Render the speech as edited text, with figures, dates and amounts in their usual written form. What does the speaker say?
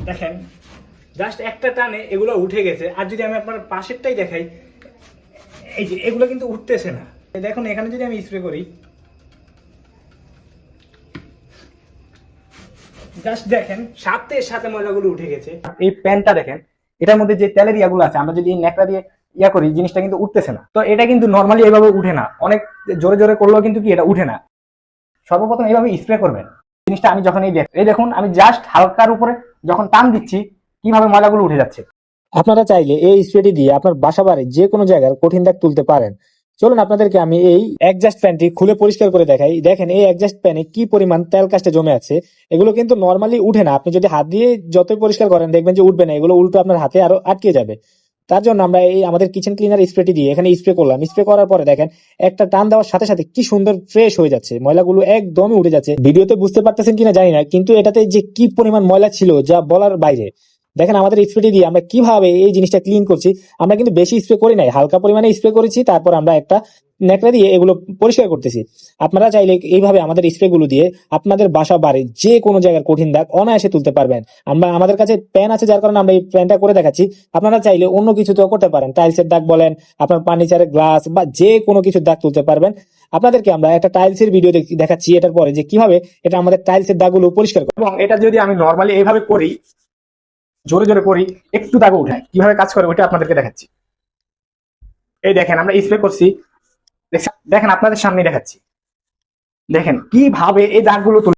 দেখেন জাস্ট একটা টানে এগুলো উঠে গেছে। আর যদি আমি আপনার পাশেরটাই দেখাই, এই যে এগুলো কিন্তু উঠতেছে না। দেখুন এখানে যদি আমি স্প্রে করি, জাস্ট দেখেন সাথে সাথে ময়লাগুলো উঠে গেছে। এই প্যানটা দেখেন, এটার মধ্যে যে তেলের ইয়াগুলো আছে, আমরা যদি ন্যাকড়া দিয়ে ইয়া করি, জিনিসটা কিন্তু উঠতেছে না। তো এটা কিন্তু নর্মালি এভাবে উঠে না, অনেক জোরে জোরে করলেও কিন্তু কি এটা উঠে না। সর্বপ্রথম এইভাবে স্প্রে করবেন। জিনিসটা আমি যখন এই দেখুন আমি জাস্ট হালকার উপরে যখন টান দিচ্ছি, কিভাবে ময়লাগুলো উঠে যাচ্ছে। আপনারা চাইলে এই স্প্রেটি দিয়ে আপনার বাসা বাড়ির যে কোনো জায়গার কঠিন দাগ তুলতে পারেন। চলুন আপনাদেরকে আমি এই এক্সজস্ট ফ্যানটি খুলে পরিষ্কার করে দেখাই। দেখেন এই এক্সজস্ট ফ্যানে কি পরিমাণ তেল কাস্টে জমে আছে। এগুলো কিন্তু নর্মালি উঠে না, আপনি যদি হাত দিয়ে যতই পরিষ্কার করেন দেখবেন যে উঠবে না, এগুলো উল্টো আপনার হাতে আরো আটকে যাবে। তার জন্য আমরা এই আমাদের কিচেন ক্লিনার স্প্রেটি দিয়ে এখানে স্প্রে করলাম। স্প্রে করার পরে দেখেন একটা টান দেওয়ার সাথে সাথে কি সুন্দর ফ্রেশ হয়ে যাচ্ছে, ময়লাগুলো একদমই উঠে যাচ্ছে। ভিডিওতে বুঝতে পারতেছেন কিনা জানি না, কিন্তু এটাতে যে কি পরিমাণ ময়লা ছিল যা বলার বাইরে। দেখেন আমাদের স্প্রেটি দিয়ে আমরা কিভাবে এই জিনিসটা ক্লিন করছি। আমরা কিন্তু বেশি স্প্রে করি নাই, হালকা পরিমাণে স্প্রে করেছি, তারপর আমরা একটা ন্যাকড়া দিয়ে এগুলো পরিষ্কার করতেছি। আপনারা চাইলে এইভাবে আমাদের স্প্রে গুলো দিয়ে আপনাদের বাসা বাড়ির যে কোনো জায়গার কঠিন দাগ অনায়াসে তুলতে পারবেন। আমাদের কাছে প্যান আছে, যার কারণে আমরা এই প্যানটা করে দেখাচ্ছি। আপনারা চাইলে অন্য কিছুতেও করতে পারেন, টাইলসের দাগ বলেন, আপনার ফার্নিচারের গ্লাস বা যে কোনো কিছুর দাগ তুলতে পারবেন। আপনাদেরকে আমরা একটা টাইলসের ভিডিও দেখাচ্ছি এটার পরে, যে কিভাবে এটা আমাদের টাইলসের দাগগুলো পরিষ্কার করে। এবং এটা যদি আমি নর্মালি এইভাবে করি, জোরে জোরে করি, একটু দাগ উঠায়, কিভাবে কাজ করে ওইটা আপনাদেরকে দেখাচ্ছি। এই দেখেন আমরা স্প্রে করছি, দেখেন আপনাদের সামনে দেখাচ্ছি, দেখেন কিভাবে এই দাগগুলো